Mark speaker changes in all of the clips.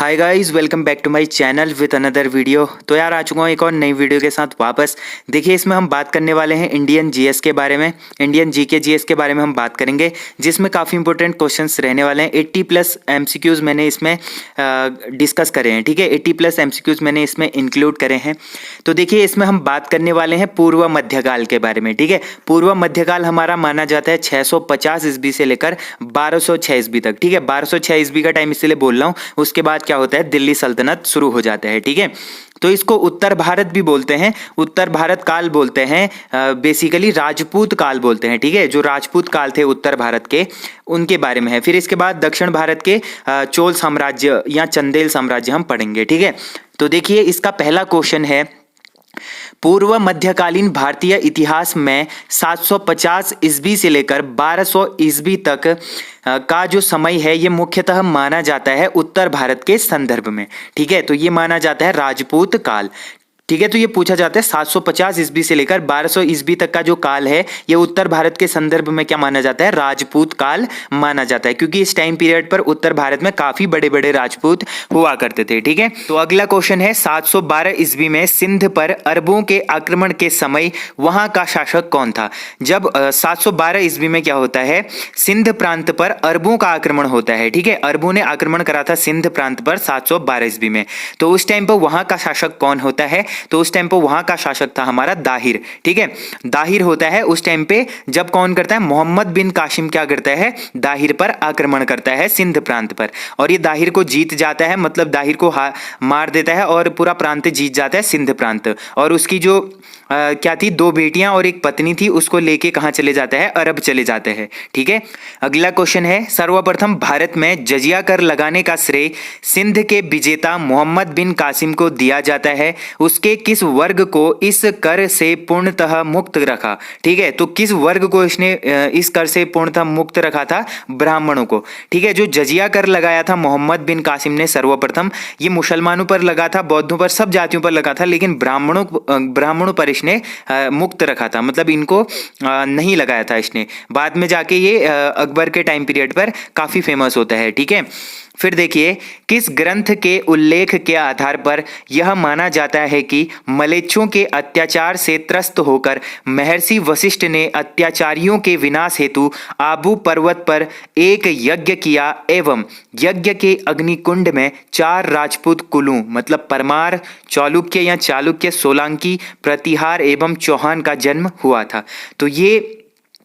Speaker 1: Hi guys, welcome back to my channel with another video. तो यार आ चुका हूँ एक और नई वीडियो के साथ वापस। देखिए, इसमें हम बात करने वाले हैं इंडियन जीएस के बारे में, इंडियन जीके जीएस के बारे में हम बात करेंगे, जिसमें काफ़ी इंपॉर्टेंट क्वेश्चंस रहने वाले हैं। 80 प्लस एमसीक्यूज़ मैंने इसमें डिस्कस करे हैं, ठीक है। 80 प्लस एमसीक्यूज़ मैंने इसमें इंक्लूड करे हैं। तो देखिए, इसमें हम बात करने वाले हैं पूर्व मध्यकाल के बारे में, ठीक है। पूर्व मध्यकाल हमारा माना जाता है 650 ईस्वी से लेकर 1206 ईस्वी तक, ठीक है। 1206 ईस्वी का टाइम इसलिए बोल रहा हूँ, उसके बाद क्या होता है, दिल्ली सल्तनत शुरू हो जाता है, ठीक है। तो इसको उत्तर भारत भी बोलते हैं, उत्तर भारत काल बोलते हैं, बेसिकली राजपूत काल बोलते हैं, ठीक है। जो राजपूत काल थे उत्तर भारत के, उनके बारे में है। फिर इसके बाद दक्षिण भारत के चोल साम्राज्य या चंदेल साम्राज्य हम पढ़ेंगे, ठीक है। तो देखिए, इसका पहला क्वेश्चन है, पूर्व मध्यकालीन भारतीय इतिहास में 750 ईस्वी से लेकर 1200 ईस्वी तक का जो समय है, ये मुख्यतः माना जाता है उत्तर भारत के संदर्भ में, ठीक है। तो ये माना जाता है राजपूत काल, ठीक है। तो ये पूछा जाता है 750 ईस्वी से लेकर 1200 ईस्वी तक का जो काल है, ये उत्तर भारत के संदर्भ में क्या माना जाता है, राजपूत काल माना जाता है, क्योंकि इस टाइम पीरियड पर उत्तर भारत में काफी बड़े बड़े राजपूत हुआ करते थे, ठीक है। तो अगला क्वेश्चन है, 712 ईस्वी में सिंध पर अरबों के आक्रमण के समय वहां का शासक कौन था। जब 712 ईस्वी में क्या होता है, सिंध प्रांत पर अरबों का आक्रमण होता है, ठीक है। अरबों ने आक्रमण करा था सिंध प्रांत पर 712 ईस्वी में। तो उस टाइम पर वहां का शासक कौन होता है, तो उस टाइम पे वहां का शासक था हमारा दाहिर, ठीक है। दाहिर होता है उस टाइम पे, जब कौन करता है, मोहम्मद बिन कासिम क्या करता है, दाहिर पर आक्रमण करता है सिंध प्रांत पर, और ये दाहिर को जीत जाता है, मतलब दाहिर को मार देता है और पूरा प्रांत जीत जाता है, सिंध प्रांत। और उसकी जो क्या थी, 2 बेटियां और एक पत्नी थी, उसको लेके कहां चले जाता है, अरब चले जाते हैं, ठीक है। अगला क्वेश्चन है, सर्वप्रथम भारत में जजिया कर लगाने का श्रेय सिंध के विजेता मोहम्मद बिन कासिम को दिया जाता है। उसके किस वर्ग को इस कर से पूर्णतः मुक्त रखा, ठीक है। तो किस वर्ग को इसने इस कर से पूर्णतः मुक्त रखा था, ब्राह्मणों को, ठीक है। जो जजिया कर लगाया था मोहम्मद बिन कासिम ने सर्वप्रथम, ये मुसलमानों पर लगा था, बौद्धों पर, सब जातियों पर लगा था, लेकिन ब्राह्मणों पर इसने मुक्त रखा था, मतलब इनको नहीं लगाया था इसने। बाद में जाके ये अकबर के टाइम पीरियड पर काफी फेमस होता है, ठीक है। फिर देखिए, किस ग्रंथ के उल्लेख के आधार पर यह माना जाता है कि मलेच्छों के अत्याचार से त्रस्त होकर महर्षि वशिष्ठ ने अत्याचारियों के विनाश हेतु आबू पर्वत पर एक यज्ञ किया एवं यज्ञ के अग्निकुंड में 4 राजपूत कुलों, मतलब परमार, चालुक्य या चालुक्य, सोलंकी, प्रतिहार एवं चौहान का जन्म हुआ था। तो ये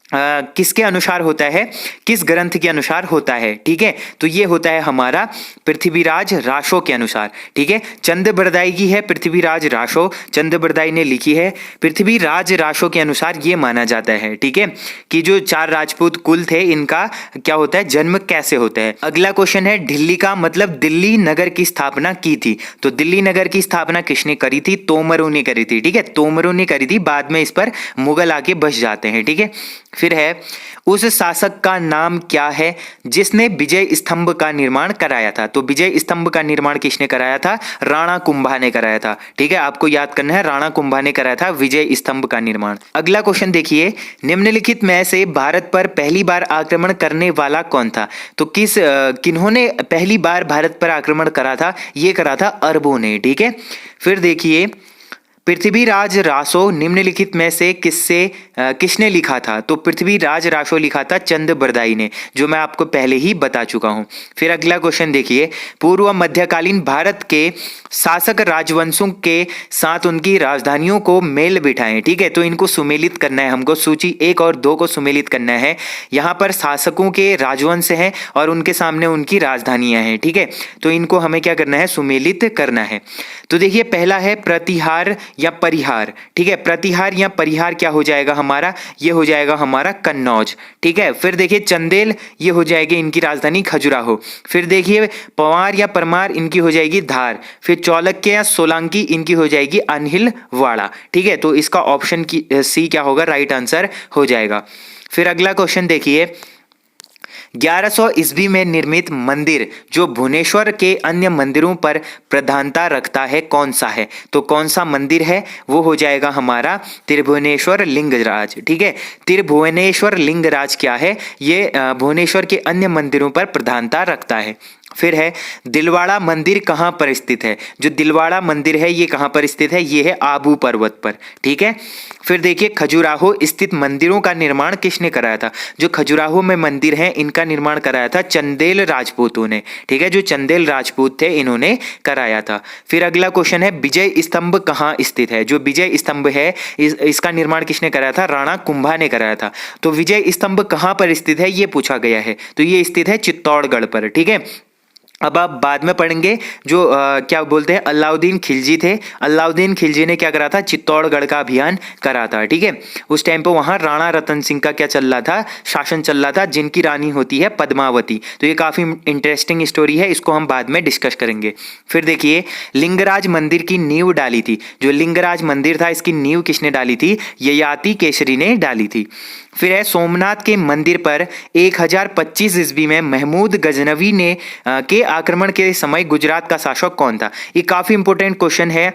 Speaker 1: किसके अनुसार होता है, किस ग्रंथ के अनुसार होता है, ठीक है। तो ये होता है हमारा पृथ्वीराज रासो के अनुसार, ठीक है। चंद्रबरदाई की है पृथ्वीराज रासो, चंद्रबरदाई ने लिखी है। पृथ्वीराज रासो के अनुसार ये माना जाता है, ठीक है, कि जो 4 राजपूत कुल थे, इनका क्या होता है, जन्म कैसे होता है। अगला क्वेश्चन है, दिल्ली का मतलब दिल्ली नगर की स्थापना की थी। तो दिल्ली नगर की स्थापना किसने करी थी, तोमरों ने करी थी, ठीक है। तोमरों ने करी थी, बाद में इस पर मुगल आके बस जाते हैं, ठीक है। फिर है, उस शासक का नाम क्या है जिसने विजय स्तंभ का निर्माण कराया था। तो विजय स्तंभ का निर्माण किसने कराया था, राणा कुंभा ने कराया था, ठीक है। आपको याद करना है, राणा कुंभा ने कराया था विजय स्तंभ का निर्माण। अगला क्वेश्चन देखिए, निम्नलिखित में से भारत पर पहली बार आक्रमण करने वाला कौन था। तो किन्होंने पहली बार भारत पर आक्रमण करा था, ये करा था अरबों ने, ठीक है। फिर देखिए, पृथ्वीराज रासो निम्नलिखित में से किसने लिखा था। तो पृथ्वीराज रासो लिखा था चंद्रबरदाई ने, जो मैं आपको पहले ही बता चुका हूं। फिर अगला क्वेश्चन देखिए, पूर्व मध्यकालीन भारत के शासक राजवंशों के साथ उनकी राजधानियों को मेल बिठाएं, ठीक है। तो इनको सुमेलित करना है हमको, सूची 1 और 2 को सुमेलित करना है। यहाँ पर शासकों के राजवंश हैं और उनके सामने उनकी राजधानियां हैं, ठीक है। तो इनको हमें क्या करना है, सुमेलित करना है। तो देखिए, पहला है प्रतिहार या परिहार, ठीक है। प्रतिहार या परिहार क्या हो जाएगा हमारा, ये हो जाएगा हमारा कन्नौज, ठीक है। फिर देखिए, चंदेल, ये हो जाएगी इनकी राजधानी खजुराहो। फिर देखिए, पवार या परमार, इनकी हो जाएगी धार। फिर चालुक्य या सोलंकी, इनकी हो जाएगी अनहिलवाड़ा, ठीक है। तो इसका ऑप्शन सी क्या होगा, राइट आंसर हो जाएगा। फिर अगला क्वेश्चन देखिए, 1100 ईस्वी में निर्मित मंदिर जो भुवनेश्वर के अन्य मंदिरों पर प्रधानता रखता है, कौन सा है। तो कौन सा मंदिर है, वो हो जाएगा हमारा त्रिभुवनेश्वर लिंगराज, ठीक है। त्रिभुवनेश्वर लिंगराज क्या है, ये भुवनेश्वर के अन्य मंदिरों पर प्रधानता रखता है। फिर है दिलवाड़ा मंदिर कहाँ पर स्थित है। जो दिलवाड़ा मंदिर है ये कहाँ पर स्थित है, ये है आबू पर्वत पर। ठीक है। फिर देखिए खजुराहो स्थित मंदिरों का निर्माण किसने कराया था। जो खजुराहो में मंदिर है इनका निर्माण कराया था चंदेल राजपूतों ने। ठीक है, जो चंदेल राजपूत थे इन्होंने कराया था। फिर अगला क्वेश्चन है विजय स्तंभ कहाँ स्थित है। जो विजय स्तंभ है इसका निर्माण किसने कराया था, राणा कुंभा ने कराया था। तो विजय स्तंभ कहाँ पर स्थित है ये पूछा गया है, तो ये स्थित है चित्तौड़गढ़ पर। ठीक है। अब आप बाद में पढ़ेंगे जो क्या बोलते हैं अलाउद्दीन खिलजी थे। अलाउद्दीन खिलजी ने क्या करा था, चित्तौड़गढ़ का अभियान करा था। ठीक है, उस टाइम पे वहाँ राणा रतन सिंह का क्या चल रहा था, शासन चल रहा था, जिनकी रानी होती है पद्मावती। तो ये काफ़ी इंटरेस्टिंग स्टोरी है, इसको हम बाद में डिस्कस करेंगे। फिर देखिए लिंगराज मंदिर की नींव डाली थी। जो लिंगराज मंदिर था इसकी नींव किसने डाली थी, ययाति केसरी ने डाली थी। फिर है सोमनाथ के मंदिर पर 1025 ईस्वी में महमूद गजनवी ने के आक्रमण के समय गुजरात का शासक कौन था। ये काफी इंपॉर्टेंट क्वेश्चन है।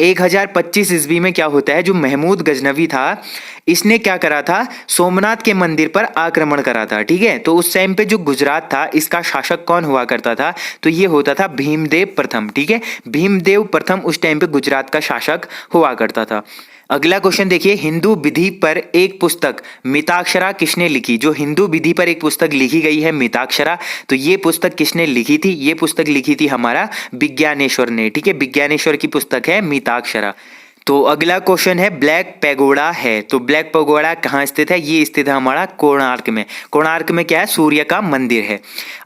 Speaker 1: 1025 ईस्वी में क्या होता है, जो महमूद गजनवी था इसने क्या करा था, सोमनाथ के मंदिर पर आक्रमण करा था। ठीक है, तो उस टाइम पे जो गुजरात था इसका शासक कौन हुआ करता था, तो ये होता था भीमदेव प्रथम। ठीक है, भीमदेव प्रथम उस टाइम पे गुजरात का शासक हुआ करता था। अगला क्वेश्चन देखिए हिंदू विधि पर एक पुस्तक मिताक्षरा किसने लिखी। जो हिंदू विधि पर एक पुस्तक लिखी गई है मिताक्षरा, तो ये पुस्तक किसने लिखी थी, ये पुस्तक लिखी थी हमारा विज्ञानेश्वर ने। ठीक है, विज्ञानेश्वर की पुस्तक है मिताक्षरा। तो अगला क्वेश्चन है ब्लैक पैगोडा है। तो ब्लैक पैगोडा कहाँ स्थित है, ये स्थित है हमारा कोणार्क में। कोणार्क में क्या है, सूर्य का मंदिर है।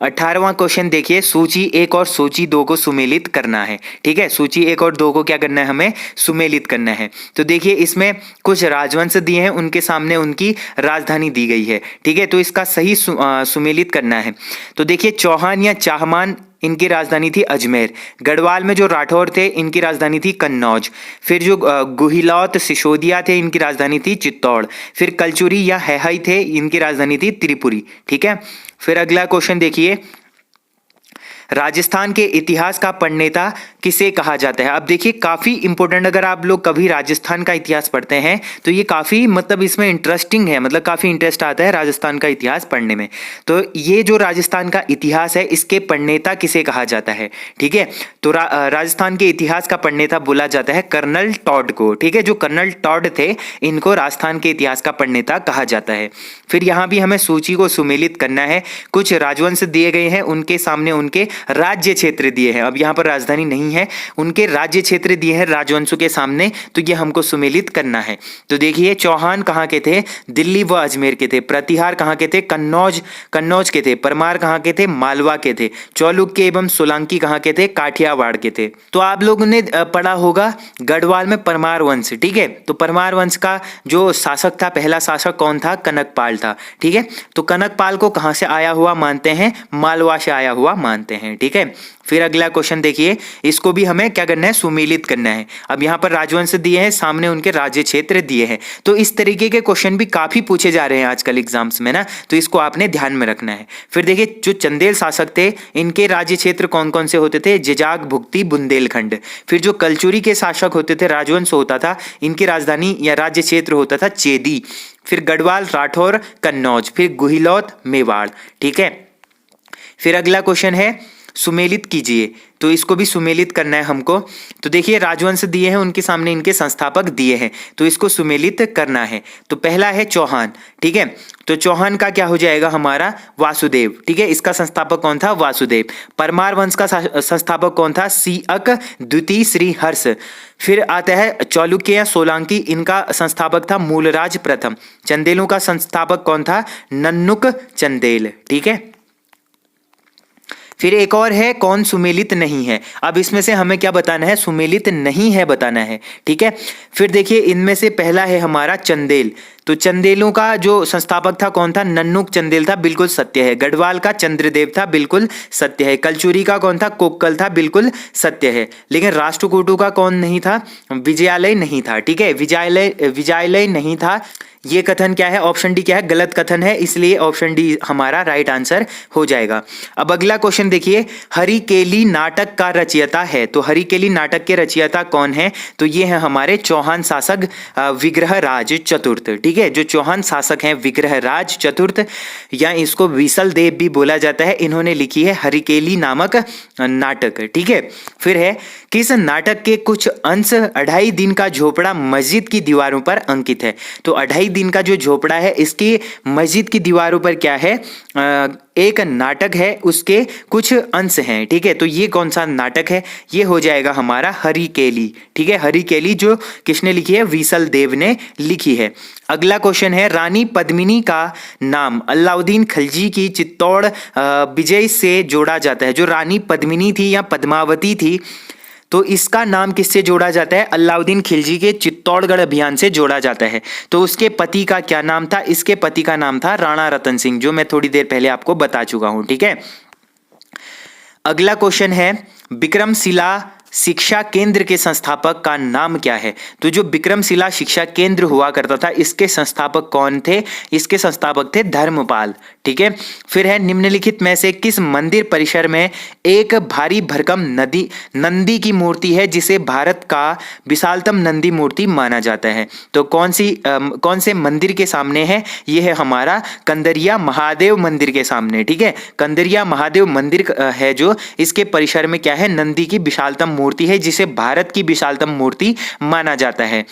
Speaker 1: 18वां क्वेश्चन देखिए सूची 1 और सूची 2 को सुमेलित करना है। ठीक है, सूची 1 और 2 को क्या करना है, हमें सुमेलित करना है। तो देखिए इसमें कुछ राजवंश दिए हैं, उनके सामने उनकी राजधानी दी गई है। ठीक है, तो इसका सही सुमेलित करना है। तो देखिए चौहान या चाहमान इनकी राजधानी थी अजमेर। गढ़वाल में जो राठौर थे इनकी राजधानी थी कन्नौज। फिर जो गुहिलौत सिसोदिया थे इनकी राजधानी थी चित्तौड़। फिर कलचुरी या हैहई थे इनकी राजधानी थी त्रिपुरी। ठीक है, फिर अगला क्वेश्चन देखिए राजस्थान के इतिहास का प्रणेता किसे कहा जाता है। अब देखिए काफी इंपॉर्टेंट, अगर आप लोग कभी राजस्थान का इतिहास पढ़ते हैं तो ये काफी मतलब इसमें इंटरेस्टिंग है, मतलब काफी इंटरेस्ट आता है राजस्थान का इतिहास पढ़ने में। तो ये जो राजस्थान का इतिहास है इसके प्रणेता किसे कहा जाता है। ठीक है, तो राजस्थान के इतिहास का प्रणेता बोला जाता है कर्नल टॉड को। ठीक है, जो कर्नल टॉड थे इनको राजस्थान के इतिहास का प्रणेता कहा जाता है। फिर यहाँ भी हमें सूची को सुमेलित करना है। कुछ राजवंश दिए गए हैं, उनके सामने उनके राज्य क्षेत्र दिए हैं। अब यहाँ पर राजधानी नहीं है, उनके राज्य क्षेत्र दिए हैं राजवंशों के सामने, तो ये हमको सुमेलित करना है। तो देखिए चौहान कहाँ के थे, दिल्ली व अजमेर के थे। प्रतिहार कहाँ के थे, कन्नौज के थे। परमार कहाँ के थे, मालवा के थे। चालुक्य एवं सोलंकी कहाँ के थे, काठियावाड़ के थे। तो आप लोगों ने पढ़ा होगा गढ़वाल में परमार वंश। ठीक है, तो परमार वंश का जो शासक था, पहला शासक कौन था, कनकपाल था। ठीक है, तो कनकपाल को कहाँ से आया हुआ मानते हैं, मालवा से आया हुआ मानते हैं। ठीक है, फिर अगला क्वेश्चन देखिए, इसको भी हमें क्या करना है, सुमेलित करना है। अब यहाँ पर राजवंश दिए हैं, सामने उनके राज्य क्षेत्र दिए हैं। तो इस तरीके के क्वेश्चन भी काफी पूछे जा रहे हैं आजकल एग्जाम्स में ना, तो इसको आपने ध्यान में रखना है। फिर देखिए जो चंदेल शासक थे इनके राज्य क्षेत्र कौन कौन से होते थे, जिजाग, भुक्ति, बुंदेलखंड। फिर जो कलचुरी के शासक होते थे, राजवंश होता था, इनकी राजधानी या राज्य क्षेत्र होता था चेदी। फिर गढ़वाल, राठौर, कन्नौज। फिर गुहिलौत, मेवाड़। ठीक है, फिर अगला क्वेश्चन है सुमेलित कीजिए, तो इसको भी सुमेलित करना है हमको। तो देखिए राजवंश दिए हैं, उनके सामने इनके संस्थापक दिए हैं, तो इसको सुमेलित करना है। तो पहला है चौहान। ठीक है, तो चौहान का क्या हो जाएगा हमारा, वासुदेव। ठीक है, इसका संस्थापक कौन था, वासुदेव। परमार वंश का संस्थापक कौन था, सीअक द्वितीय श्री हर्ष। फिर आता है चालुक्य या सोलंकी, इनका संस्थापक था मूलराज प्रथम। चंदेलों का संस्थापक कौन था, नन्नुक चंदेल। ठीक है, फिर एक और है कौन सुमेलित नहीं है। अब इसमें से हमें क्या बताना है, सुमेलित नहीं है बताना है। ठीक है, फिर देखिए इनमें से पहला है हमारा चंदेल। तो चंदेलों का जो संस्थापक था कौन था, नन्नुक चंदेल था, बिल्कुल सत्य है। गढ़वाल का चंद्रदेव था, बिल्कुल सत्य है। कलचुरी का कौन था, कोक्कल था, बिल्कुल सत्य है। लेकिन राष्ट्रकूटों का कौन नहीं था, विजयालय नहीं था। ठीक है, विजयालय नहीं था। ये कथन क्या है, ऑप्शन डी क्या है, गलत कथन है, इसलिए ऑप्शन डी हमारा राइट आंसर हो जाएगा। अब अगला क्वेश्चन देखिए, हरिकेली नाटक का रचयिता है। तो हरिकेली नाटक के रचयिता कौन है, तो ये है हमारे चौहान शासक विग्रहराज चतुर्थ। ठीक है। ठीक है। जो चौहान शासक हैं विग्रहराज चतुर्थ या इसको विसल देव भी बोला जाता है, इन्होंने लिखी है हरिकेली नामक नाटक, ठीक है। फिर है किस नाटक के कुछ अंश 2.5 दिन का झोपड़ा मस्जिद की दीवारों पर अंकित है। तो 2.5 दिन का जो झोपड़ा है इसकी मस्जिद की दीवारों पर क्या है, एक नाटक है, उसके कुछ अंश हैं, ठीक है। तो ये कौन सा नाटक है, ये हो जाएगा हमारा हरिकेली, ठीक है। हरिकेली जो किसने लिखी है, विसल देव ने लिखी है। अगला क्वेश्चन है रानी पद्मिनी का नाम अलाउद्दीन खिलजी की चित्तौड़ विजय से जोड़ा जाता है। जो रानी पद्मिनी थी या पद्मावती थी, तो इसका नाम किससे जोड़ा जाता है, अलाउद्दीन खिलजी के चित्तौड़गढ़ अभियान से जोड़ा जाता है। तो उसके पति का क्या नाम था, इसके पति का नाम था राणा रतन सिंह, जो मैं थोड़ी देर पहले आपको बता चुका हूं, ठीक है। अगला क्वेश्चन है विक्रमशिला शिक्षा केंद्र के संस्थापक का नाम क्या है। तो जो विक्रमशिला शिक्षा केंद्र हुआ करता था, इसके संस्थापक कौन थे, इसके संस्थापक थे धर्मपाल, ठीक है। फिर है निम्नलिखित में से किस मंदिर परिसर में एक भारी भरकम नंदी की मूर्ति है जिसे भारत का विशालतम नंदी मूर्ति माना जाता है। तो कौन से मंदिर के सामने है, यह है हमारा कंदरिया महादेव मंदिर के सामने, ठीक है। कंदरिया महादेव मंदिर है जो इसके परिसर में क्या है, नंदी की विशालतम मूर्ति है जिसे भारत की विशालतम मूर्ति माना जाता है।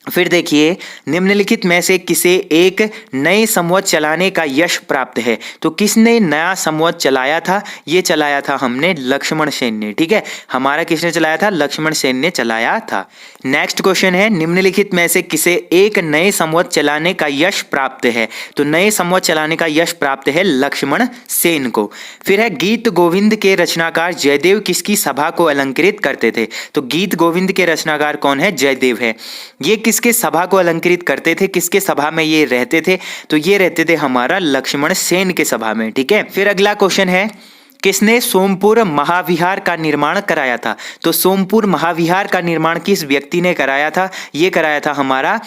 Speaker 1: फिर देखिए निम्नलिखित में से किसे एक नए संवत चलाने का यश प्राप्त है। तो किसने नया संवत चलाया था, ये चलाया था हमने लक्ष्मण सेन ने, ठीक है। हमारा किसने चलाया था, लक्ष्मण सेन ने चलाया था। नेक्स्ट क्वेश्चन है निम्नलिखित में से किसे एक नए संवत चलाने का यश प्राप्त है। तो नए संवत चलाने का यश प्राप्त है लक्ष्मण सेन को। फिर है गीत गोविंद के रचनाकार जयदेव किसकी सभा को अलंकृत करते थे। तो गीत गोविंद के रचनाकार कौन है, जयदेव है। ये किसके सभा को अलंकृत करते थे, किसके सभा में ये रहते थे, तो ये रहते थे हमारा लक्ष्मण सेन के सभा में, ठीक है। फिर अगला क्वेश्चन है किसने सोमपुर महाविहार का निर्माण कराया था। तो सोमपुर महाविहार का निर्माण किस व्यक्ति ने कराया था, ये कराया था हमारा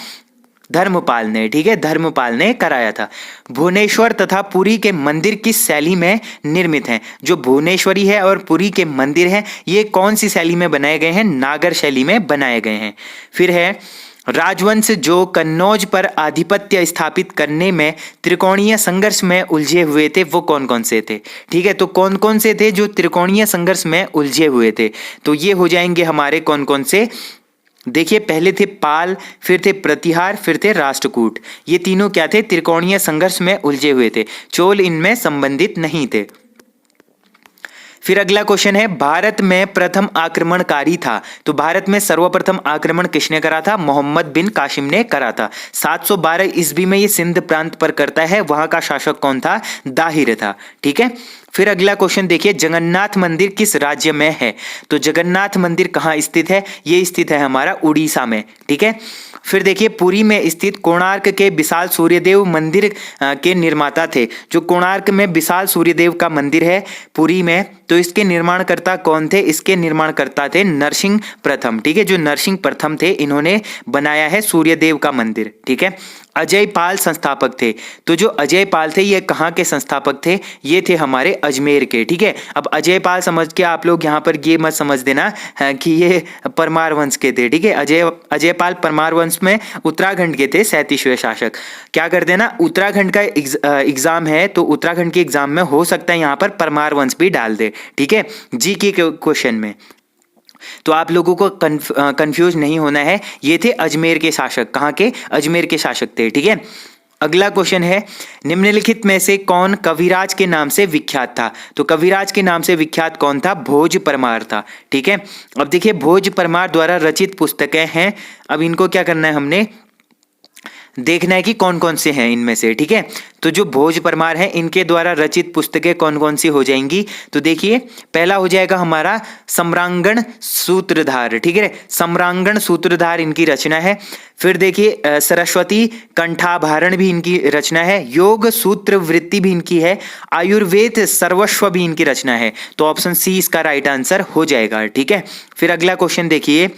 Speaker 1: धर्मपाल ने, ठीक है। धर्मपाल ने कराया था। भुवनेश्वर तथा पुरी के मंदिर किस शैली में निर्मित हैं। जो भुवनेश्वरी है और पुरी के मंदिर हैं, ये कौन सी शैली में बनाए गए हैं, नागर शैली में बनाए गए हैं। फिर है राजवंश जो कन्नौज पर आधिपत्य स्थापित करने में त्रिकोणीय संघर्ष में उलझे हुए थे, वो कौन कौन से थे, ठीक है। तो कौन कौन से थे जो त्रिकोणीय संघर्ष में उलझे हुए थे, तो ये हो जाएंगे हमारे कौन कौन से, देखिए पहले थे पाल, फिर थे प्रतिहार, फिर थे राष्ट्रकूट। ये तीनों क्या थे, त्रिकोणीय संघर्ष में उलझे हुए थे। चोल इनमें संबंधित नहीं थे। फिर अगला क्वेश्चन है भारत में प्रथम आक्रमणकारी था। तो भारत में सर्वप्रथम आक्रमण किसने करा था, मोहम्मद बिन कासिम ने करा था। 712 ईस्वी में ये सिंध प्रांत पर करता है। वहां का शासक कौन था, दाहिर था, ठीक है। फिर अगला क्वेश्चन देखिए जगन्नाथ मंदिर किस राज्य में है। तो जगन्नाथ मंदिर कहाँ स्थित है, ये स्थित है हमारा उड़ीसा में, ठीक है। फिर देखिए पुरी में स्थित कोणार्क के विशाल सूर्यदेव मंदिर के निर्माता थे। जो कोणार्क में विशाल सूर्यदेव का मंदिर है पुरी में, तो इसके निर्माणकर्ता कौन थे, इसके निर्माणकर्ता थे नरसिंह प्रथम, ठीक है। जो नरसिंह प्रथम थे, इन्होंने बनाया है सूर्यदेव का मंदिर, ठीक है। अजय पाल संस्थापक थे। तो जो अजय पाल थे ये कहाँ के संस्थापक थे, ये थे हमारे अजमेर के, ठीक है। अब अजय पाल समझ के आप लोग यहाँ पर ये मत समझ देना कि ये परमार वंश के थे, ठीक है। अजय पाल परमार वंश में उत्तराखंड के थे 37वें शासक। क्या कर देना, उत्तराखंड का एग्जाम है तो उत्तराखंड के एग्जाम में हो सकता है यहाँ पर परमार वंश भी डाल दे, ठीक है, जी के क्वेश्चन में। तो आप लोगों को कंफ्यूज नहीं होना है, ये थे अजमेर के शासक। कहाँ के, अजमेर के शासक थे, ठीक है। अगला क्वेश्चन है निम्नलिखित में से कौन कविराज के नाम से विख्यात था। तो कविराज के नाम से विख्यात कौन था, भोज परमार था, ठीक है। अब देखिए भोज परमार द्वारा रचित पुस्तकें हैं। अब इनको क्या करना है, हमने देखना है कि कौन कौन से हैं इनमें से, ठीक है। तो जो भोज परमार हैं इनके द्वारा रचित पुस्तकें कौन कौन सी हो जाएंगी। तो देखिए पहला हो जाएगा हमारा सम्रांगण सूत्रधार, ठीक है। सम्रांगण सूत्रधार इनकी रचना है। फिर देखिए सरस्वती कंठाभरण भी इनकी रचना है। योग सूत्र वृत्ति भी इनकी है। आयुर्वेद सर्वस्व भी इनकी रचना है। तो ऑप्शन सी इसका राइट आंसर हो जाएगा, ठीक है। फिर अगला क्वेश्चन देखिए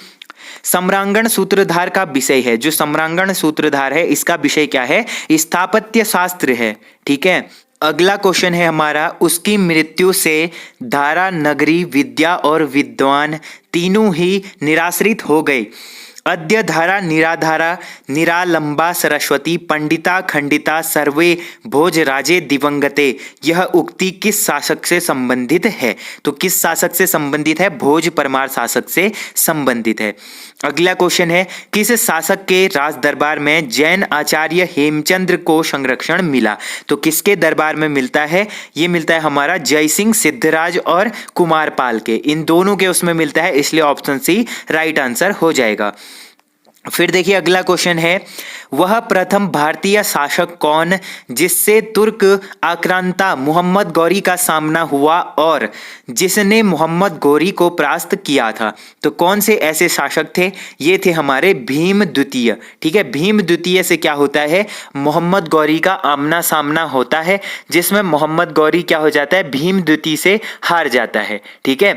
Speaker 1: सम्रांगण सूत्रधार का विषय है। जो सम्रांगण सूत्रधार है इसका विषय क्या है, स्थापत्य शास्त्र है, ठीक है। अगला क्वेश्चन है हमारा उसकी मृत्यु से धारा नगरी विद्या और विद्वान तीनों ही निराश्रित हो गए। अद्य धारा निराधारा निरालंबा सरस्वती पंडिता खंडिता सर्वे भोजराजे दिवंगते, यह उक्ति किस शासक से संबंधित है? तो किस शासक से संबंधित है? भोज परमार शासक से संबंधित है। अगला क्वेश्चन है, किस शासक के राज दरबार में जैन आचार्य हेमचंद्र को संरक्षण मिला? तो किसके दरबार में मिलता है? ये मिलता है हमारा जयसिंह, सिद्धराज और कुमारपाल के, इन दोनों के उसमें मिलता है, इसलिए ऑप्शन सी राइट आंसर हो जाएगा। फिर देखिए अगला क्वेश्चन है, वह प्रथम भारतीय शासक कौन जिससे तुर्क आक्रांता मोहम्मद गौरी का सामना हुआ और जिसने मोहम्मद गौरी को परास्त किया था? तो कौन से ऐसे शासक थे? ये थे हमारे भीम द्वितीय। ठीक है, भीम द्वितीय से क्या होता है? मोहम्मद गौरी का आमना सामना होता है, जिसमें मोहम्मद गौरी क्या हो जाता है? भीम द्वितीय से हार जाता है। ठीक है,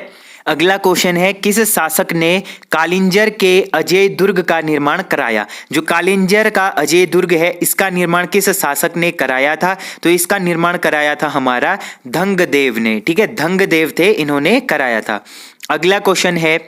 Speaker 1: अगला क्वेश्चन है, किस शासक ने कालिंजर के अजय दुर्ग का निर्माण कराया? जो कालिंजर का अजय दुर्ग है, इसका निर्माण किस शासक ने कराया था? तो इसका निर्माण कराया था हमारा धंगदेव ने। ठीक है, धंगदेव थे, इन्होंने कराया था। अगला क्वेश्चन है,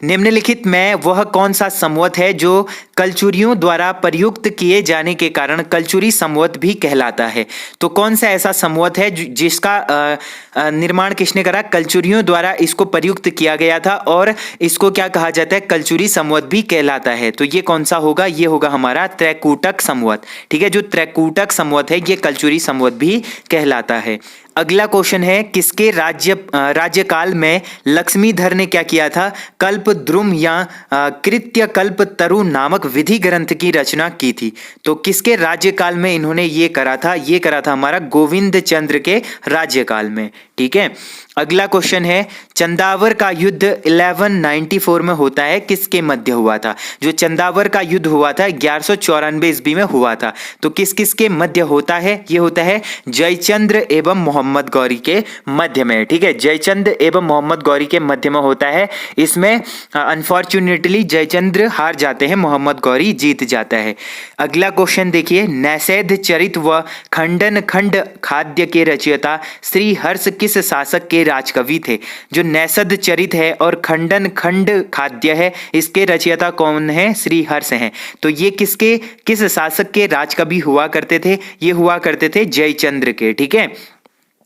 Speaker 1: निम्नलिखित में वह कौन सा संवत है जो कलचुरियों द्वारा प्रयुक्त किए जाने के कारण कलचुरी संवत भी कहलाता है? तो कौन सा ऐसा संवत है जिसका निर्माण किसने करा? कलचुरियों द्वारा इसको प्रयुक्त किया गया था और इसको क्या कहा जाता है? कलचुरी संवत भी कहलाता है। तो ये कौन सा होगा? ये होगा हमारा त्रैकूटक संवत। ठीक है, जो त्रैकूटक संवत है ये कलचुरी संवत भी कहलाता है। अगला क्वेश्चन है, किसके राज्यकाल में लक्ष्मीधर ने क्या किया था? कल्पद्रुम या कृत्य कल्प तरु नामक विधि ग्रंथ की रचना की थी? तो किसके राज्यकाल में इन्होंने ये करा था? ये करा था हमारा गोविंद चंद्र के राज्यकाल में। ठीक है, अगला क्वेश्चन है, चंदावर का युद्ध 1194 में होता है, किसके मध्य हुआ था? जो चंदावर का युद्ध हुआ था 1194 ईस्वी में हुआ था, तो किस किस के मध्य होता है? ये होता है जयचंद्र एवं मोहम्मद गौरी के मध्य में। ठीक है, जयचंद्र एवं मोहम्मद गौरी के मध्य में होता है। इसमें अनफॉर्चुनेटली जयचंद्र हार जाते हैं, मोहम्मद गौरी जीत जाता है। अगला क्वेश्चन देखिए, नैषेध चरित व खंडन खंड खाद्य के रचयिता श्री हर्ष किस शासक के राजकवि थे? जो नैषध चरित है और खंडन खंड खाद्य है, इसके रचयिता कौन है? श्री हर्ष हैं। तो ये किस शासक के राजकवि हुआ करते थे? ये हुआ करते थे जयचंद्र के। ठीक है,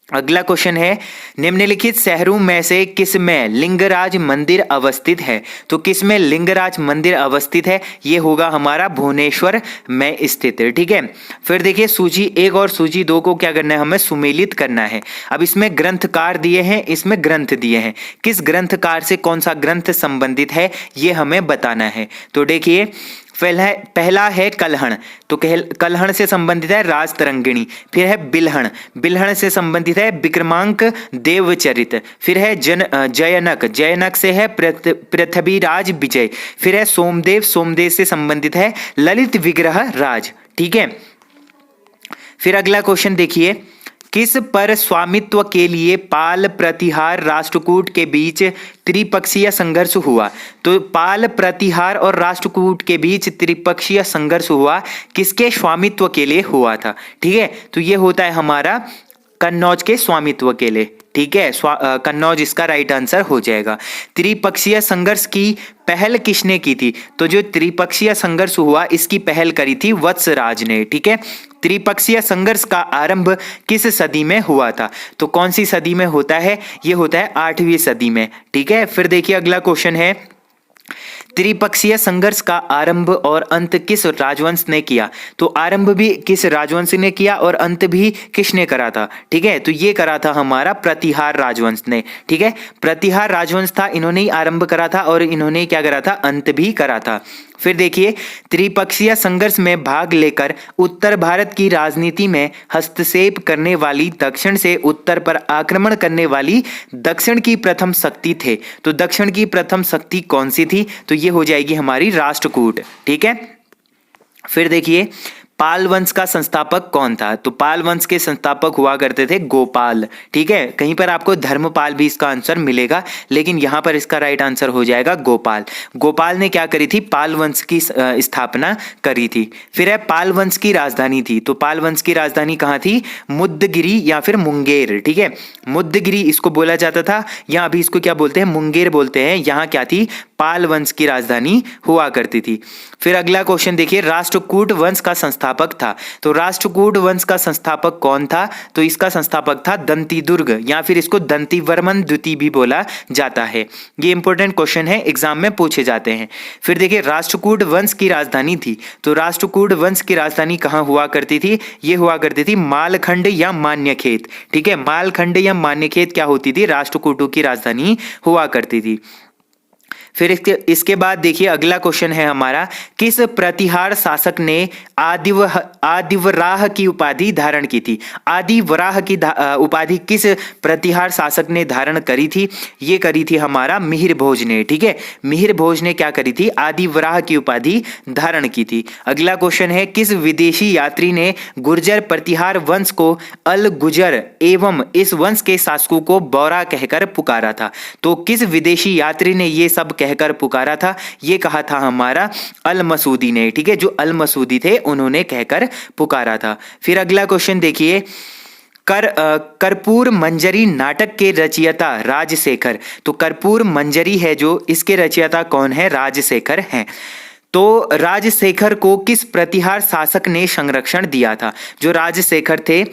Speaker 1: अगला क्वेश्चन है, निम्नलिखित शहरों में से किस में लिंगराज मंदिर अवस्थित है? तो किस में लिंगराज मंदिर अवस्थित है? ये होगा हमारा भुवनेश्वर में स्थित है। ठीक है, फिर देखिए सूची 1 और सूची 2 को क्या करना है? हमें सुमेलित करना है। अब इसमें ग्रंथकार दिए हैं, इसमें ग्रंथ दिए हैं, किस ग्रंथकार से कौन सा ग्रंथ संबंधित है ये हमें बताना है। तो देखिए पहला है कलहण, तो कलहण से संबंधित है राजतरंगिणी। फिर है बिल्हण, बिल्हण से संबंधित है विक्रमांक देवचरित। फिर है जयनक, जयनक से है पृथ्वीराज विजय। फिर है सोमदेव, सोमदेव से संबंधित है ललित विग्रह राज। ठीक है, फिर अगला क्वेश्चन देखिए, किस पर स्वामित्व के लिए पाल प्रतिहार राष्ट्रकूट के बीच त्रिपक्षीय संघर्ष हुआ? तो पाल प्रतिहार और राष्ट्रकूट के बीच त्रिपक्षीय संघर्ष हुआ, किसके स्वामित्व के लिए हुआ था? ठीक है, तो ये होता है हमारा कन्नौज के स्वामित्व के लिए। ठीक है, कन्नौज इसका राइट आंसर हो जाएगा। त्रिपक्षीय संघर्ष की पहल किसने की थी? तो जो त्रिपक्षीय संघर्ष हुआ इसकी पहल करी थी वत्सराज ने। ठीक है, त्रिपक्षीय संघर्ष का आरंभ किस सदी में हुआ था? तो कौन सी सदी में होता है? ये होता है 8वीं सदी में। ठीक है, फिर देखिए अगला क्वेश्चन है, त्रिपक्षीय संघर्ष का आरंभ और अंत किस राजवंश ने किया? तो आरंभ भी किस राजवंश ने किया और अंत भी किसने करा था? ठीक है, तो ये करा था हमारा प्रतिहार राजवंश ने। ठीक है, प्रतिहार राजवंश था, इन्होंने ही आरंभ करा था और इन्होंने क्या करा था? अंत भी करा था। फिर देखिए, त्रिपक्षीय संघर्ष में भाग लेकर उत्तर भारत की राजनीति में हस्तक्षेप करने वाली, दक्षिण से उत्तर पर आक्रमण करने वाली दक्षिण की प्रथम शक्ति थे। तो दक्षिण की प्रथम शक्ति कौन सी थी? तो ये हो जाएगी हमारी राष्ट्रकूट। ठीक है, फिर देखिए पाल वंश का संस्थापक कौन था? तो पाल वंश के संस्थापक हुआ करते थे गोपाल। ठीक है, कहीं पर आपको धर्मपाल भी इसका आंसर मिलेगा, लेकिन यहां पर इसका राइट आंसर हो जाएगा गोपाल। गोपाल ने क्या करी थी? पाल वंश की स्थापना करी थी। फिर है पाल वंश की राजधानी थी, तो पाल वंश की राजधानी कहाँ थी? मुद्दगिरी या फिर मुंगेर। ठीक है, मुद्दगिरी इसको बोला जाता था, या अभी इसको क्या बोलते हैं? मुंगेर बोलते हैं। यहाँ क्या थी? पाल वंश की राजधानी हुआ करती थी। फिर अगला क्वेश्चन देखिए, राष्ट्रकूट वंश का संस्थापक था। तो राष्ट्रकूट वंश का संस्थापक कौन था? तो इसका संस्थापक था दंतीदुर्ग, या फिर इसको दंतीवर्मन द्वितीय भी बोला जाता है। ये इंपॉर्टेंट क्वेश्चन है, एग्जाम में पूछे जाते हैं। फिर देखिए, राष्ट्रकूट वंश की राजधानी थी। तो राष्ट्रकूट वंश की राजधानी कहाँ हुआ करती थी? ये हुआ करती थी मालखंड या मान्यखेत। ठीक है, मालखंड या मान्यखेत क्या होती थी? राष्ट्रकूटों की राजधानी हुआ करती थी। फिर इसके बाद देखिए, अगला क्वेश्चन है हमारा, किस प्रतिहार शासक ने आदिवराह की उपाधि धारण की थी? आदिवराह की उपाधि किस प्रतिहार शासक ने धारण करी थी? ये करी थी हमारा मिहिर भोज ने। ठीक है, मिहिर भोज ने क्या करी थी? आदिवराह की उपाधि धारण की थी। अगला क्वेश्चन है, किस विदेशी यात्री ने गुर्जर प्रतिहार वंश को अल गुजर एवं इस वंश के शासकों को बौरा कहकर पुकारा था? तो किस विदेशी यात्री ने ये सब कहकर पुकारा था? ये कहा था हमारा अल मसूदी ने। ठीक है, जो अल मसूदी थे उन्होंने कहकर पुकारा था। फिर अगला क्वेश्चन देखिए, कर्पूर मंजरी नाटक के रचयिता राजशेखर। तो कर्पूर मंजरी है जो, इसके रचयिता कौन है? राजशेखर हैं। तो राजशेखर को किस प्रतिहार शासक ने संरक्षण दिया था? जो राजशेखर थे,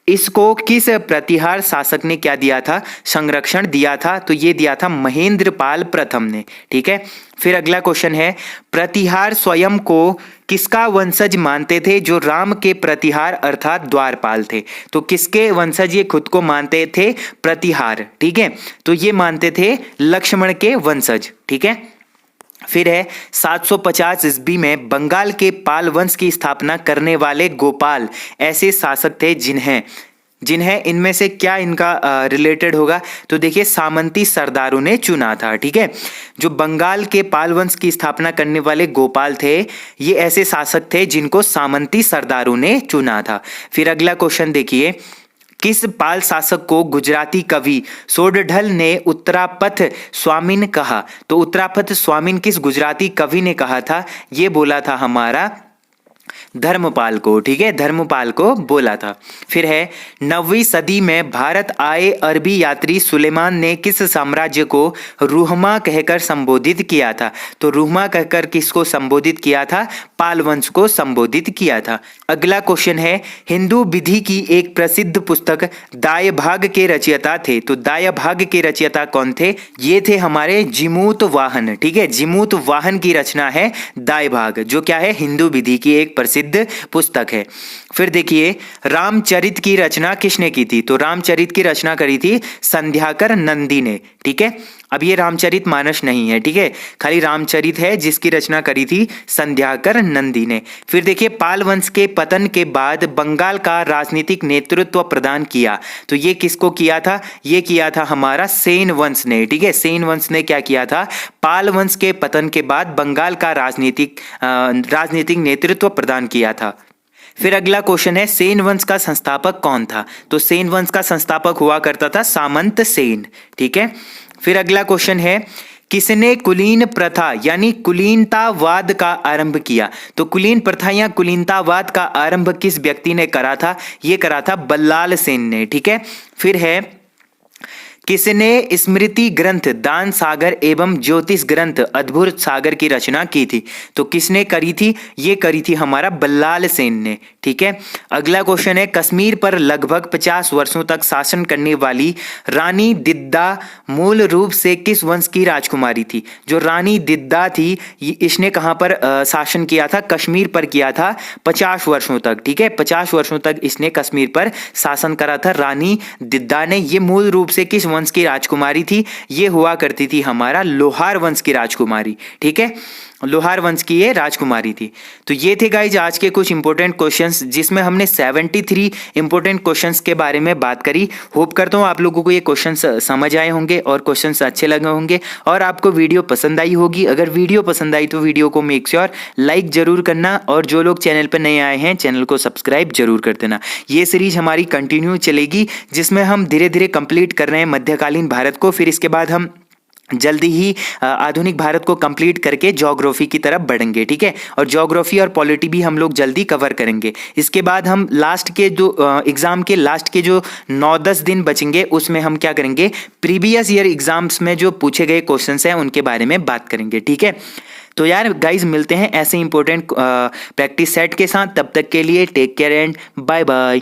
Speaker 1: इसको किस प्रतिहार शासक ने क्या दिया था? संरक्षण दिया था। तो ये दिया था महेंद्रपाल प्रथम ने। ठीक है, फिर अगला क्वेश्चन है, प्रतिहार स्वयं को किसका वंशज मानते थे? जो राम के प्रतिहार अर्थात द्वारपाल थे। तो किसके वंशज ये खुद को मानते थे? प्रतिहार। ठीक है, तो ये मानते थे लक्ष्मण के वंशज। ठीक है, फिर है 750 ईस्वी में बंगाल के पाल वंश की स्थापना करने वाले गोपाल ऐसे शासक थे जिन्हें इनमें से क्या इनका रिलेटेड होगा? तो देखिए, सामंती सरदारों ने चुना था। ठीक है, जो बंगाल के पाल वंश की स्थापना करने वाले गोपाल थे, ये ऐसे शासक थे जिनको सामंती सरदारों ने चुना था। फिर अगला क्वेश्चन देखिए, किस पाल शासक को गुजराती कवि सोडढल ने उत्तरापथ स्वामिन कहा? तो उत्तरापथ स्वामिन किस गुजराती कवि ने कहा था? ये बोला था हमारा धर्मपाल को। ठीक है, धर्मपाल को बोला था। फिर है 9वीं सदी में भारत आए अरबी यात्री सुलेमान ने किस साम्राज्य को रुहमा कहकर संबोधित किया था? तो रुहमा कहकर किसको संबोधित किया था? पाल वंश को संबोधित किया था। अगला क्वेश्चन है, हिंदू विधि की एक प्रसिद्ध पुस्तक दाय भाग के रचयिता थे। तो दाय भाग के रचयिता कौन थे? ये थे हमारे जिमूत वाहन। ठीक है, जिमूत वाहन की रचना है दाय भाग, जो क्या है? हिंदू विधि की एक प्रसिद्ध पुस्तक है। फिर देखिए, रामचरित की रचना किसने की थी? तो रामचरित की रचना करी थी संध्याकर नंदी ने। ठीक है, अब ये रामचरित मानस नहीं है। ठीक है, खाली रामचरित है जिसकी रचना करी थी संध्याकर नंदी ने। फिर देखिए, पाल वंश के पतन के बाद बंगाल का राजनीतिक नेतृत्व प्रदान किया। तो ये किसको किया था? ये किया था हमारा सेन वंश ने। ठीक है, सेन वंश ने क्या किया था? पाल वंश के पतन के बाद बंगाल का राजनीतिक नेतृत्व प्रदान किया था। फिर अगला क्वेश्चन है, सेन वंश का संस्थापक कौन था? तो सेन वंश का संस्थापक हुआ करता था सामंत सेन। ठीक है, फिर अगला क्वेश्चन है, किसने कुलीन प्रथा यानी कुलीनतावाद का आरंभ किया? तो कुलीन प्रथा या कुलीनतावाद का आरंभ किस व्यक्ति ने करा था? ये करा था बल्लाल सेन ने। ठीक है, फिर है, किसने स्मृति ग्रंथ दान सागर एवं ज्योतिष ग्रंथ अद्भुत सागर की रचना की थी? तो किसने करी थी? ये करी थी हमारा बल्लाल सेन ने। ठीक है, अगला क्वेश्चन है, कश्मीर पर लगभग 50 वर्षों तक शासन करने वाली रानी दिद्दा मूल रूप से किस वंश की राजकुमारी थी? जो रानी दिद्दा थी, इसने कहां पर शासन किया था? कश्मीर पर किया था 50 वर्षों तक। ठीक है, 50 वर्षों तक इसने कश्मीर पर शासन करा था रानी दिद्दा ने। ये मूल रूप से किस वंश की राजकुमारी थी? ये हुआ करती थी हमारा लोहार वंश की राजकुमारी। ठीक है, लोहार वंश की ये राजकुमारी थी। तो ये थे गाइज आज के कुछ इंपॉर्टेंट क्वेश्चंस, जिसमें हमने 73 इंपॉर्टेंट क्वेश्चंस के बारे में बात करी। होप करता हूँ आप लोगों को ये क्वेश्चंस समझ आए होंगे और क्वेश्चंस अच्छे लगे होंगे और आपको वीडियो पसंद आई होगी। अगर वीडियो पसंद आई तो वीडियो को मेक श्योर लाइक जरूर करना, और जो लोग चैनल पर नए आए हैं चैनल को सब्सक्राइब जरूर कर देना। ये सीरीज हमारी कंटिन्यू चलेगी, जिसमें हम धीरे धीरे कंप्लीट कर रहे हैं मध्यकालीन भारत को। फिर इसके बाद हम जल्दी ही आधुनिक भारत को कंप्लीट करके ज्योग्राफी की तरफ बढ़ेंगे, ठीक है। और ज्योग्राफी और पॉलिटी भी हम लोग जल्दी कवर करेंगे। इसके बाद हम लास्ट के जो एग्जाम के लास्ट के जो 9-10 दिन बचेंगे उसमें हम क्या करेंगे, प्रीवियस ईयर एग्जाम्स में जो पूछे गए क्वेश्चंस हैं उनके बारे में बात करेंगे, ठीक है। तो यार गाइज मिलते हैं ऐसे इंपॉर्टेंट प्रैक्टिस सेट के साथ, तब तक के लिए take care and bye bye.